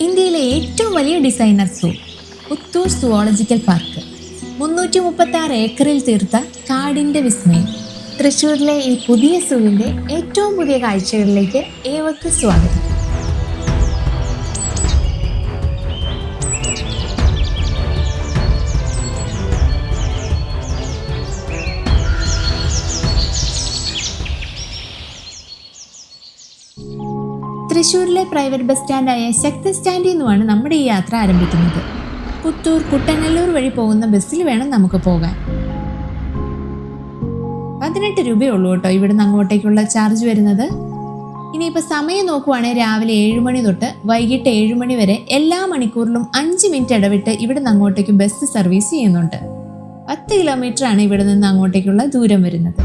ഇന്ത്യയിലെ ഏറ്റവും വലിയ ഡിസൈനർ സൂ പുത്തൂർ സുവോളജിക്കൽ പാർക്ക് 336 ഏക്കറിൽ തീർത്ത കാടിന്റെ വിസ്മയം. തൃശ്ശൂരിലെ ഈ പുതിയ സൂവിന്റെ ഏറ്റവും പുതിയ കാഴ്ചകളിലേക്ക് ഏവർക്കും സ്വാഗതം. തൃശ്ശൂരിലെ പ്രൈവറ്റ് ബസ് സ്റ്റാൻഡായ ശക്തി സ്റ്റാൻഡിൽ നിന്നുമാണ് നമ്മുടെ ഈ യാത്ര ആരംഭിക്കുന്നത്. പുത്തൂർ കുട്ടനല്ലൂർ വഴി പോകുന്ന ബസ്സിൽ വേണം നമുക്ക് പോകാൻ. 18 രൂപയുള്ളൂ കേട്ടോ ഇവിടുന്ന് അങ്ങോട്ടേക്കുള്ള ചാർജ് വരുന്നത്. ഇനിയിപ്പോൾ സമയം നോക്കുവാണെങ്കിൽ രാവിലെ 7 മണി തൊട്ട് വൈകിട്ട് 7 മണി വരെ എല്ലാ മണിക്കൂറിലും 5 മിനിറ്റ് ഇടവിട്ട് ഇവിടുന്ന് അങ്ങോട്ടേക്ക് ബസ് സർവീസ് ചെയ്യുന്നുണ്ട്. 10 കിലോമീറ്റർ ആണ് ഇവിടെ നിന്ന് അങ്ങോട്ടേക്കുള്ള ദൂരം വരുന്നത്.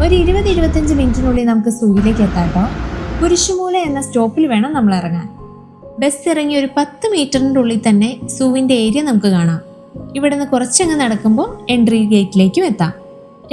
ഒരു 20-25 മിനിറ്റിനുള്ളിൽ നമുക്ക് സൂവിലേക്ക് എത്താട്ടോ. കുരിശുമൂല എന്ന സ്റ്റോപ്പിൽ വേണം നമ്മൾ ഇറങ്ങാൻ. ബസ് ഇറങ്ങി ഒരു 10 മീറ്ററിൻ്റെ ഉള്ളിൽ തന്നെ സൂവിൻ്റെ ഏരിയ നമുക്ക് കാണാം. ഇവിടെ നിന്ന് കുറച്ചങ്ങ് നടക്കുമ്പോൾ എൻട്രി ഗേറ്റിലേക്കും എത്താം.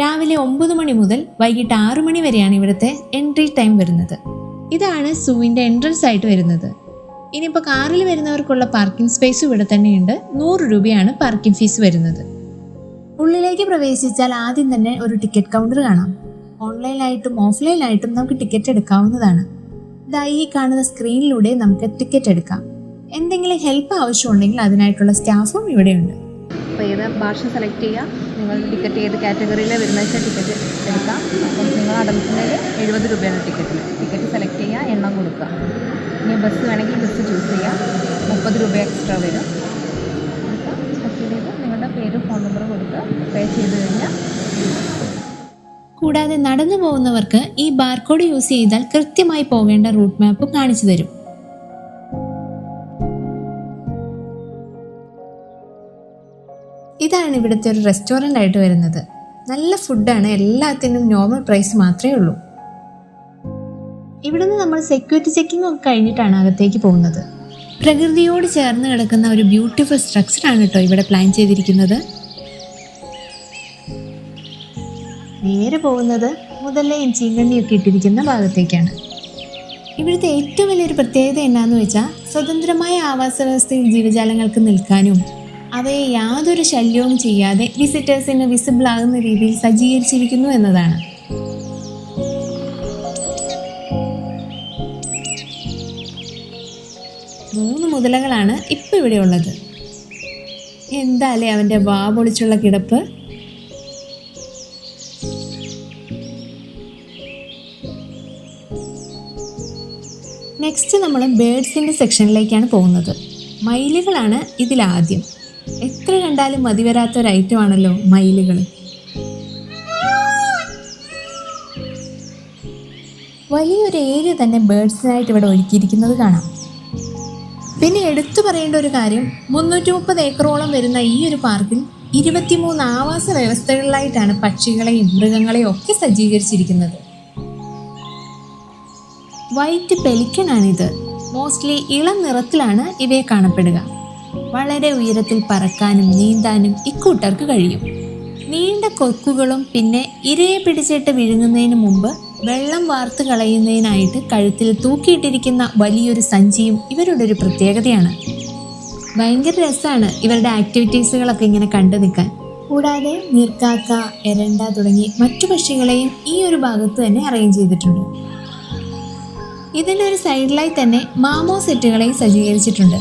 രാവിലെ 9 മണി മുതൽ വൈകിട്ട് 6 മണി വരെയാണ് ഇവിടുത്തെ എൻട്രി ടൈം വരുന്നത്. ഇതാണ് സൂവിൻ്റെ എൻട്രൻസ് ആയിട്ട് വരുന്നത്. ഇനിയിപ്പോൾ കാറിൽ വരുന്നവർക്കുള്ള പാർക്കിംഗ് സ്പേസ് ഇവിടെ തന്നെയുണ്ട്. 100 രൂപയാണ് പാർക്കിംഗ് ഫീസ് വരുന്നത്. ഉള്ളിലേക്ക് പ്രവേശിച്ചാൽ ആദ്യം തന്നെ ഒരു ടിക്കറ്റ് കൗണ്ടർ കാണാം. ഓൺലൈനായിട്ടും ഓഫ്ലൈനായിട്ടും നമുക്ക് ടിക്കറ്റ് എടുക്കാവുന്നതാണ്. ഈ കാണുന്ന സ്ക്രീനിലൂടെ നമുക്ക് ടിക്കറ്റ് എടുക്കാം. എന്തെങ്കിലും ഹെൽപ്പ് ആവശ്യമുണ്ടെങ്കിൽ അതിനായിട്ടുള്ള സ്റ്റാഫും ഇവിടെയുണ്ട്. അപ്പോൾ ഏത് ഭാഷ സെലക്ട് ചെയ്യുക, നിങ്ങളുടെ ടിക്കറ്റ് ഏത് കാറ്റഗറിയിൽ വരുന്ന വെച്ചാൽ ടിക്കറ്റ് എടുക്കാം. അപ്പം നിങ്ങൾ അടങ്ങുന്നതിൽ 70 രൂപയാണ് ടിക്കറ്റ് സെലക്ട് ചെയ്യുക, എണ്ണം കൊടുക്കുക. ഇനി ബസ് വേണമെങ്കിൽ ബസ് ചൂസ് ചെയ്യാം, 30 രൂപ എക്സ്ട്രാ വരും. അപ്പോൾ പ്രൊസീഡ് ചെയ്ത് നിങ്ങളുടെ പേര് ഫോൺ നമ്പർ കൊടുത്ത് പേ ചെയ്ത് കഴിഞ്ഞാൽ. കൂടാതെ നടന്നു പോകുന്നവർക്ക് ഈ ബാർകോഡ് യൂസ് ചെയ്താൽ കൃത്യമായി പോകേണ്ട റൂട്ട് മാപ്പ് കാണിച്ചു തരും. ഇതാണ് ഇവിടുത്തെ ഒരു റെസ്റ്റോറൻ്റ് ആയിട്ട് വരുന്നത്. നല്ല ഫുഡാണ്, എല്ലാത്തിനും നോർമൽ പ്രൈസ് മാത്രമേ ഉള്ളൂ. ഇവിടുന്ന് നമ്മൾ സെക്യൂരിറ്റി ചെക്കിംഗ് ഒക്കെ കഴിഞ്ഞിട്ടാണ് അകത്തേക്ക് പോകുന്നത്. പ്രകൃതിയോട് ചേർന്ന് കിടക്കുന്ന ഒരു ബ്യൂട്ടിഫുൾ സ്ട്രക്ചറാണ് കേട്ടോ ഇവിടെ പ്ലാൻ ചെയ്തിരിക്കുന്നത്. നേരെ പോകുന്നത് മുതലയും ചീങ്കണ്ണിയൊക്കെ ഇട്ടിരിക്കുന്ന ഭാഗത്തേക്കാണ്. ഇവിടുത്തെ ഏറ്റവും വലിയൊരു പ്രത്യേകത എന്നാന്ന് വെച്ചാൽ സ്വതന്ത്രമായ ആവാസ വ്യവസ്ഥയിൽ ജീവജാലങ്ങൾക്ക് നിൽക്കാനും അവയെ യാതൊരു ശല്യവും ചെയ്യാതെ വിസിറ്റേഴ്സിന് വിസിബിൾ ആകുന്ന രീതിയിൽ സജ്ജീകരിച്ചിരിക്കുന്നു എന്നതാണ്. മൂന്ന് മുതലകളാണ് ഇപ്പം ഇവിടെ ഉള്ളത്. എന്താല്ലേ അവൻ്റെ വാ പൊളിച്ചുള്ള കിടപ്പ്. നെക്സ്റ്റ് നമ്മൾ ബേഡ്സിൻ്റെ സെക്ഷനിലേക്കാണ് പോകുന്നത്. മയിലുകളാണ് ഇതിലാദ്യം. എത്ര കണ്ടാലും മതി വരാത്ത ഒരു ഐറ്റം ആണല്ലോ മയിലുകൾ. വലിയൊരു ഏരിയ തന്നെ ബേഡ്സിനായിട്ട് ഇവിടെ ഒരുക്കിയിരിക്കുന്നത് കാണാം. പിന്നെ എടുത്തു പറയേണ്ട ഒരു കാര്യം, 330 ഏക്കറോളം വരുന്ന ഈ ഒരു പാർക്കിൽ 23 ആവാസ വ്യവസ്ഥകളിലായിട്ടാണ് പക്ഷികളെയും മൃഗങ്ങളെയും ഒക്കെ സജ്ജീകരിച്ചിരിക്കുന്നത്. വൈറ്റ് പെലിക്കനാണിത്. മോസ്റ്റ്ലി ഇളം നിറത്തിലാണ് ഇവയെ കാണപ്പെടുക. വളരെ ഉയരത്തിൽ പറക്കാനും നീന്താനും ഇക്കൂട്ടർക്ക് കഴിയും. നീണ്ട കൊക്കുകളും പിന്നെ ഇരയെ പിടിച്ചിട്ട് വിഴുങ്ങുന്നതിന് മുമ്പ് വെള്ളം വാർത്ത് കളയുന്നതിനായിട്ട് കഴുത്തിൽ തൂക്കിയിട്ടിരിക്കുന്ന വലിയൊരു സഞ്ചിയും ഇവരുടെ ഒരു പ്രത്യേകതയാണ്. ഭയങ്കര രസമാണ് ഇവരുടെ ആക്ടിവിറ്റീസുകളൊക്കെ ഇങ്ങനെ കണ്ടു നിൽക്കാൻ. കൂടാതെ നീർക്കാക്ക, എരണ്ട തുടങ്ങി മറ്റു പക്ഷികളെയും ഈ ഒരു ഭാഗത്ത് തന്നെ അറേഞ്ച് ചെയ്തിട്ടുണ്ട്. ഇതിൻ്റെ ഒരു സൈഡിലായി തന്നെ മാമോ സെറ്റുകളെയും സജ്ജീകരിച്ചിട്ടുണ്ട്.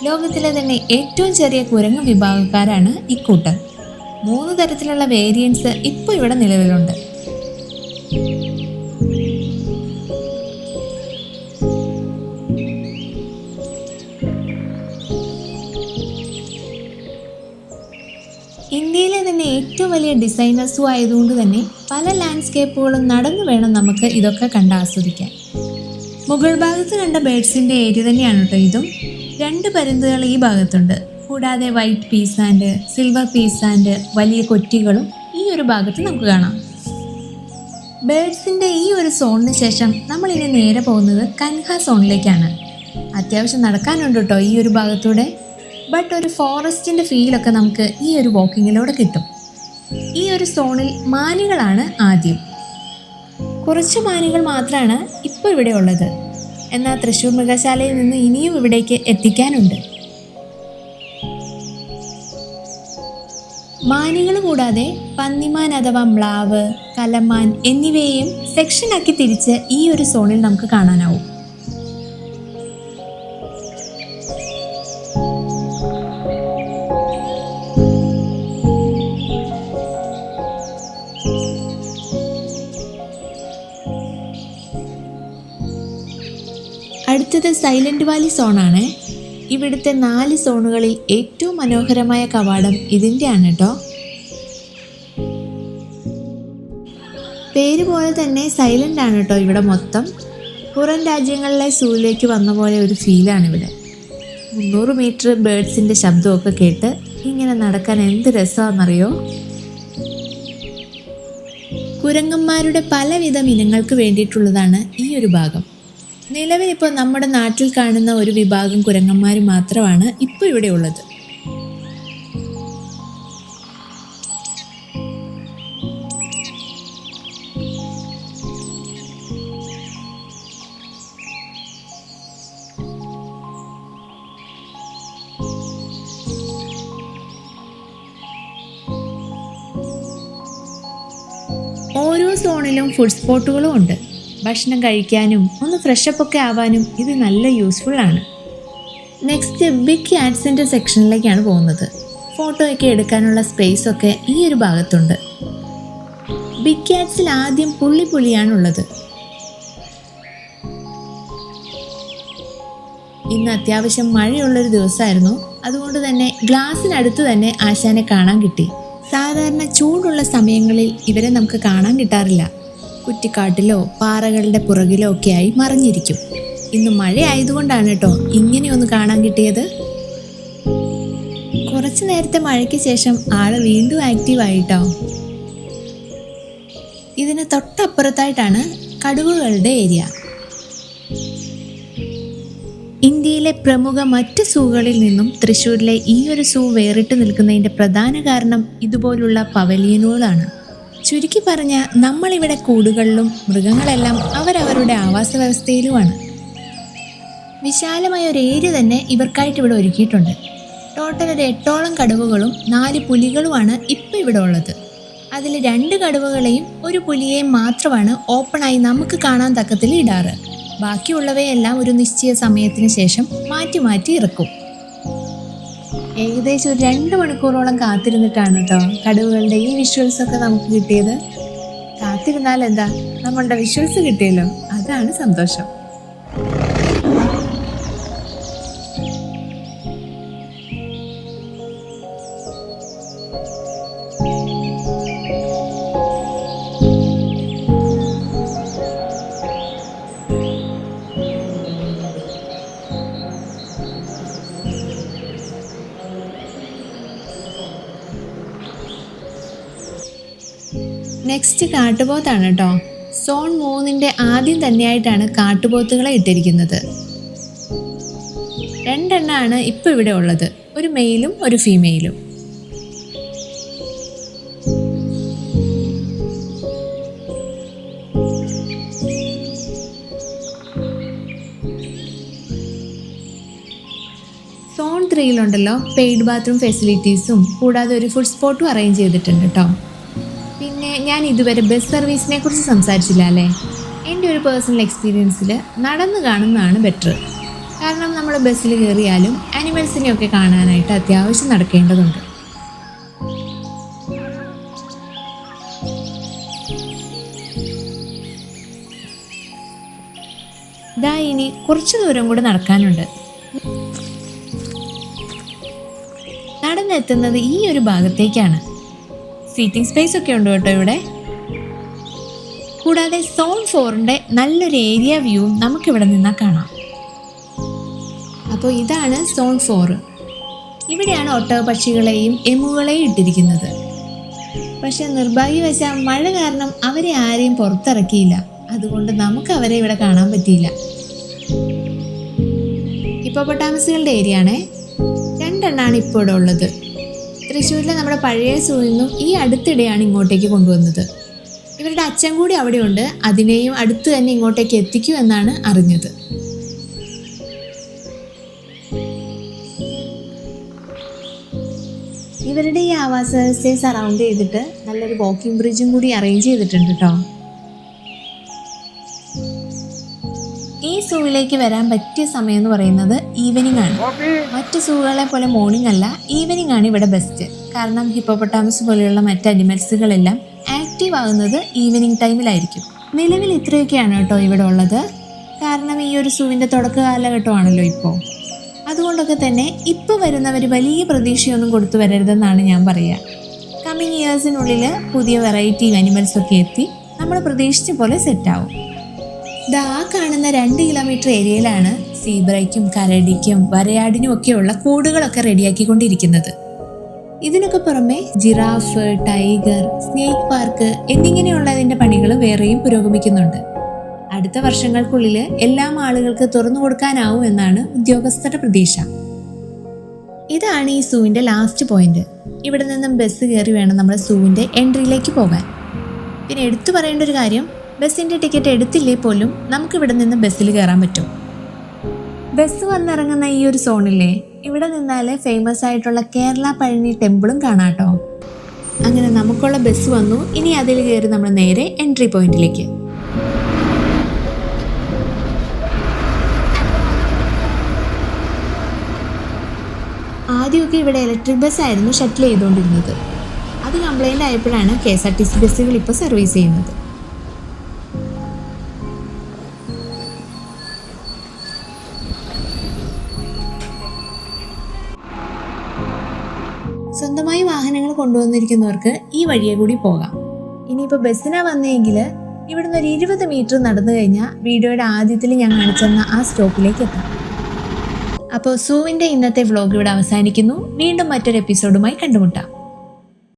ലോകത്തിലെ തന്നെ ഏറ്റവും ചെറിയ കുരങ്ങ് വിഭാഗക്കാരാണ് ഇക്കൂട്ടർ. 3 തരത്തിലുള്ള വേരിയൻസ് ഇപ്പോൾ ഇവിടെ നിലവിലുണ്ട്. ഇന്ത്യയിലെ തന്നെ ഏറ്റവും വലിയ ഡിസൈനർ സൂ ആയതുകൊണ്ട് തന്നെ പല ലാൻഡ്സ്കേപ്പുകളും നടന്നു വേണം നമുക്ക് ഇതൊക്കെ കണ്ട് ആസ്വദിക്കാൻ. മുകൾ ഭാഗത്ത് കണ്ട ബേഡ്സിൻ്റെ ഏരിയ തന്നെയാണ് കേട്ടോ ഇതും. 2 പരുന്തുകൾ ഈ ഭാഗത്തുണ്ട്. കൂടാതെ വൈറ്റ് പീസാൻഡ്, സിൽവർ പീസാൻഡ്, വലിയ കൊറ്റികളും ഈ ഒരു ഭാഗത്ത് നമുക്ക് കാണാം. ബേഡ്സിൻ്റെ ഈ ഒരു സോണിന് ശേഷം നമ്മളിനി നേരെ പോകുന്നത് കൻഹ സോണിലേക്കാണ്. അത്യാവശ്യം നടക്കാനുണ്ട് കേട്ടോ ഈ ഒരു ഭാഗത്തൂടെ. ബട്ട് ഒരു ഫോറസ്റ്റിൻ്റെ ഫീലൊക്കെ നമുക്ക് ഈ ഒരു വാക്കിങ്ങിലൂടെ കിട്ടും. ഈ ഒരു സോണിൽ മാനുകളാണ് ആദ്യം. കുറച്ച് മാനുകൾ മാത്രമാണ് ഇപ്പോൾ ഇവിടെ ഉള്ളത്. എന്നാൽ തൃശ്ശൂർ മൃഗശാലയിൽ നിന്ന് ഇനിയും ഇവിടേക്ക് എത്തിക്കാനുണ്ട്. മാനുകൾ കൂടാതെ പന്നിമാൻ അഥവാ മ്ലാവ്, കലമാൻ എന്നിവയെയും സെക്ഷനാക്കി തിരിച്ച് ഈ ഒരു സോണിൽ നമുക്ക് കാണാനാവും. അടുത്തത് സൈലന്റ് വാലി സോണാണ്. ഇവിടുത്തെ 4 സോണുകളിൽ ഏറ്റവും മനോഹരമായ കവാടം ഇതിൻ്റെയാണ് കേട്ടോ. പേര് പോലെ തന്നെ സൈലന്റ് ആണ് കേട്ടോ ഇവിടെ മൊത്തം. പുറം രാജ്യങ്ങളിലെ സൂയിലേക്ക് വന്ന പോലെ ഒരു ഫീലാണ് ഇവിടെ. 300 മീറ്റർ ബേർഡ്സിൻ്റെ ശബ്ദമൊക്കെ കേട്ട് ഇങ്ങനെ നടക്കാൻ എന്ത് രസമാണെന്നറിയോ. കുരങ്ങന്മാരുടെ പലവിധം ഇനങ്ങൾക്ക് വേണ്ടിയിട്ടുള്ളതാണ് ഈ ഒരു ഭാഗം. നിലവിലിപ്പോൾ നമ്മുടെ നാട്ടിൽ കാണുന്ന ഒരു വിഭാഗം കുരങ്ങന്മാർ മാത്രമാണ് ഇപ്പോൾ ഇവിടെ ഉള്ളത്. ഓരോ സോണിലും ഫുഡ് സ്പോട്ടുകളും ഉണ്ട്. ഭക്ഷണം കഴിക്കാനും ഒന്ന് ഫ്രഷപ്പ് ഒക്കെ ആവാനും ഇത് നല്ല യൂസ്ഫുൾ ആണ്. നെക്സ്റ്റ് ബിഗ് ക്യാറ്റ്സിൻ്റെ സെക്ഷനിലേക്കാണ് പോകുന്നത്. ഫോട്ടോയൊക്കെ എടുക്കാനുള്ള സ്പേസ് ഒക്കെ ഈ ഒരു ഭാഗത്തുണ്ട്. ബിഗ് ക്യാറ്റ്സിൽ ആദ്യം പുള്ളിയാണുള്ളത്. ഇന്ന് അത്യാവശ്യം മഴയുള്ളൊരു ദിവസമായിരുന്നു. അതുകൊണ്ട് തന്നെ ഗ്ലാസ്സിനടുത്ത് തന്നെ ആശാനെ കാണാൻ കിട്ടി. സാധാരണ ചൂടുള്ള സമയങ്ങളിൽ ഇവരെ നമുക്ക് കാണാൻ കിട്ടാറില്ല. കുറ്റിക്കാട്ടിലോ പാറകളുടെ പുറകിലോ ഒക്കെയായി മറിഞ്ഞിരിക്കും. ഇന്ന് മഴ ആയതുകൊണ്ടാണ് കേട്ടോ ഇങ്ങനെയൊന്ന് കാണാൻ കിട്ടിയത്. കുറച്ചു നേരത്തെ മഴയ്ക്ക് ശേഷം ആള് വീണ്ടും ആക്റ്റീവായിട്ടോ. ഇതിന് തൊട്ടപ്പുറത്തായിട്ടാണ് കടുവകളുടെ ഏരിയ. ഇന്ത്യയിലെ പ്രമുഖ മറ്റ് സൂകളിൽ നിന്നും തൃശ്ശൂരിലെ ഈ ഒരു സൂ വേറിട്ട് നിൽക്കുന്നതിൻ്റെ പ്രധാന കാരണം ഇതുപോലുള്ള പവലിയനുകളാണ്. ചുരുക്കി പറഞ്ഞ നമ്മളിവിടെ കൂടുകളിലും മൃഗങ്ങളെല്ലാം അവരവരുടെ ആവാസ വ്യവസ്ഥയിലുമാണ്. വിശാലമായ ഒരു ഏരിയ തന്നെ ഇവർക്കായിട്ട് ഇവിടെ ഒരുക്കിയിട്ടുണ്ട്. ടോട്ടൽ ഒരു 8ഓളം കടുവകളും 4 പുലികളുമാണ് ഇപ്പോൾ ഇവിടെ ഉള്ളത്. അതിൽ 2 കടുവകളെയും 1 പുലിയെയും മാത്രമാണ് ഓപ്പണായി നമുക്ക് കാണാൻ തക്കത്തിൽ ഇടാറ്. ബാക്കിയുള്ളവയെല്ലാം ഒരു നിശ്ചയ സമയത്തിന് ശേഷം മാറ്റി ഇറക്കും. ഏകദേശം ഒരു 2 മണിക്കൂറോളം കാത്തിരുന്നിട്ടാണ് കേട്ടോ കടുവകളുടെ ഈ വിഷ്വൽസ് ഒക്കെ നമുക്ക് കിട്ടിയത്. കാത്തിരുന്നാൽ എന്താ, നമ്മളുടെ വിഷ്വൽസ് കിട്ടിയല്ലോ, അതാണ് സന്തോഷം. നെക്സ്റ്റ് കാട്ടുപോത്താണ് കേട്ടോ. സോൺ 3ന്റെ ആദ്യം തന്നെയായിട്ടാണ് കാട്ടുപോത്തുകളെ ഇട്ടിരിക്കുന്നത്. 2 എണ്ണമാണ് ഇപ്പോൾ ഇവിടെ ഉള്ളത്, ഒരു മെയിലും ഒരു ഫീമെയിലും. സോൺ 3യിലുണ്ടല്ലോ പെയ്ഡ് ബാത്റൂം ഫെസിലിറ്റീസും കൂടാതെ ഒരു ഫുഡ് സ്പോട്ടും അറേഞ്ച് ചെയ്തിട്ടുണ്ട് കേട്ടോ. പിന്നെ ഞാൻ ഇതുവരെ ബസ് സർവീസിനെ കുറിച്ച് സംസാരിച്ചില്ല അല്ലേ. എൻ്റെ ഒരു പേഴ്സണൽ എക്സ്പീരിയൻസിൽ നടന്ന് കാണുന്നതാണ് ബെറ്റർ. കാരണം നമ്മൾ ബസ്സിൽ കയറിയാലും ആനിമൽസിനെയൊക്കെ കാണാനായിട്ട് അത്യാവശ്യം നടക്കേണ്ടതുണ്ട്. ദാ ഇനി കുറച്ച് ദൂരം കൂടെ നടക്കാനുണ്ട്. നടന്നെത്തുന്നത് ഈ ഒരു ഭാഗത്തേക്കാണ്. സീറ്റിംഗ് സ്പേസ് ഒക്കെ ഉണ്ട് കേട്ടോ ഇവിടെ. കൂടാതെ സോൺ 4ന്റെ നല്ലൊരു ഏരിയ വ്യൂവും നമുക്കിവിടെ നിന്നാൽ കാണാം. അപ്പോൾ ഇതാണ് സോൺ 4. ഇവിടെയാണ് ഒട്ടകപ്പക്ഷികളെയും എമുകളെയും ഇട്ടിരിക്കുന്നത്. പക്ഷെ നിർഭാഗ്യവശാൽ മഴ കാരണം അവരെ ആരെയും പുറത്തിറക്കിയില്ല. അതുകൊണ്ട് നമുക്ക് അവരെ ഇവിടെ കാണാൻ പറ്റിയില്ല. ഹിപ്പോപ്പൊട്ടാമസുകളുടെ ഏരിയ ആണേ. 2 എണ്ണമാണ് ഇപ്പോൾ ഇവിടെ ഉള്ളത്. തൃശ്ശൂരിലെ നമ്മുടെ പഴയ സൂവിൽ നിന്നും ഈ അടുത്തിടെയാണ് ഇങ്ങോട്ടേക്ക് കൊണ്ടുവന്നത്. ഇവരുടെ അച്ഛൻ കൂടി അവിടെയുണ്ട്, അതിനെയും അടുത്ത് തന്നെ ഇങ്ങോട്ടേക്ക് എത്തിക്കൂ എന്നാണ് അറിഞ്ഞത്. ഇവരുടെ ഈ ആവാസ വ്യവസ്ഥയെ സറൗണ്ട് ചെയ്തിട്ട് നല്ലൊരു വാക്കിംഗ് ബ്രിഡ്ജും കൂടി അറേഞ്ച് ചെയ്തിട്ടുണ്ട് കേട്ടോ. ഈ സൂവിലേക്ക് വരാൻ പറ്റിയ സമയം എന്ന് പറയുന്നത് ഈവനിങ് ആണ്. മറ്റ് സൂകളെ പോലെ മോർണിംഗ് അല്ല, ഈവനിങ് ആണ് ഇവിടെ ബെസ്റ്റ്. കാരണം ഹിപ്പോപ്പൊട്ടാമസ് പോലെയുള്ള മറ്റ് അനിമൽസുകളെല്ലാം ആക്റ്റീവ് ആകുന്നത് ഈവനിങ് ടൈമിലായിരിക്കും. നിലവിൽ ഇത്രയൊക്കെയാണ് കേട്ടോ ഇവിടെ ഉള്ളത്. കാരണം ഈ ഒരു സൂവിൻ്റെ തുടക്ക കാലഘട്ടമാണല്ലോ ഇപ്പോൾ. അതുകൊണ്ടൊക്കെ തന്നെ ഇപ്പോൾ വരുന്നവർ വലിയ പ്രതീക്ഷയൊന്നും കൊടുത്തു വരരുതെന്നാണ് ഞാൻ പറയുക. കമ്മിങ് ഇയേഴ്സിനുള്ളിൽ പുതിയ വെറൈറ്റി അനിമൽസൊക്കെ എത്തി നമ്മൾ പ്രതീക്ഷിച്ച പോലെ സെറ്റാവും. ആ കാണുന്ന 2 കിലോമീറ്റർ ഏരിയയിലാണ് സീബ്രയ്ക്കും കരടിക്കും വരയാടിനും ഒക്കെയുള്ള കൂടുകളൊക്കെ റെഡിയാക്കിക്കൊണ്ടിരിക്കുന്നത്. ഇതിനൊക്കെ പുറമെ ജിറാഫ്, ടൈഗർ, സ്നേക്ക് പാർക്ക് എന്നിങ്ങനെയുള്ളതിൻ്റെ പണികൾ വേറെയും പുരോഗമിക്കുന്നുണ്ട്. അടുത്ത വർഷങ്ങൾക്കുള്ളിൽ എല്ലാം ആളുകൾക്ക് തുറന്നു കൊടുക്കാനാവും എന്നാണ് ഉദ്യോഗസ്ഥരുടെ പ്രതീക്ഷ. ഇതാണ് ഈ സൂവിൻ്റെ ലാസ്റ്റ് പോയിന്റ്. ഇവിടെ നിന്നും ബസ് കയറി വേണം നമ്മൾ സൂവിൻ്റെ എൻട്രിയിലേക്ക് പോകാൻ. പിന്നെ എടുത്തു പറയേണ്ട ഒരു കാര്യം, ബസ്സിൻ്റെ ടിക്കറ്റ് എടുത്തില്ലേ പോലും നമുക്കിവിടെ നിന്ന് ബസ്സിൽ കയറാൻ പറ്റും. ബസ് വന്നിറങ്ങുന്ന ഈ ഒരു സോണില്ലേ, ഇവിടെ നിന്നാൽ ഫേമസ് ആയിട്ടുള്ള കേരള പഴനി ടെമ്പിളും കാണാട്ടോ. അങ്ങനെ നമുക്കുള്ള ബസ് വന്നു. ഇനി അതിൽ കയറി നമ്മൾ നേരെ എൻട്രി പോയിന്റിലേക്ക്. ആദ്യമൊക്കെ ഇവിടെ ഇലക്ട്രിക് ബസ് ആയിരുന്നു ഷട്ടിൽ ചെയ്തുകൊണ്ടിരുന്നത്. അത് കംപ്ലൈൻ്റ് ആയപ്പോഴാണ് KSRTC ബസ്സുകൾ ഇപ്പോൾ സർവീസ് ചെയ്യുന്നത്. സ്വന്തമായി വാഹനങ്ങൾ കൊണ്ടുവന്നിരിക്കുന്നവർക്ക് ഈ വഴിയെ കൂടി പോകാം. ഇനിയിപ്പോൾ ബസ്സിനാ വന്നെങ്കിൽ ഇവിടുന്ന് ഒരു 20 മീറ്റർ നടന്നു കഴിഞ്ഞാൽ വീഡിയോയുടെ ആദ്യത്തിൽ ഞാൻ കാണിച്ചെന്ന ആ സ്റ്റോപ്പിലേക്ക് എത്താം. അപ്പോൾ സൂവിൻ്റെ ഇന്നത്തെ വ്ലോഗ് ഇവിടെ അവസാനിക്കുന്നു. വീണ്ടും മറ്റൊരു എപ്പിസോഡുമായി കണ്ടുമുട്ടാം.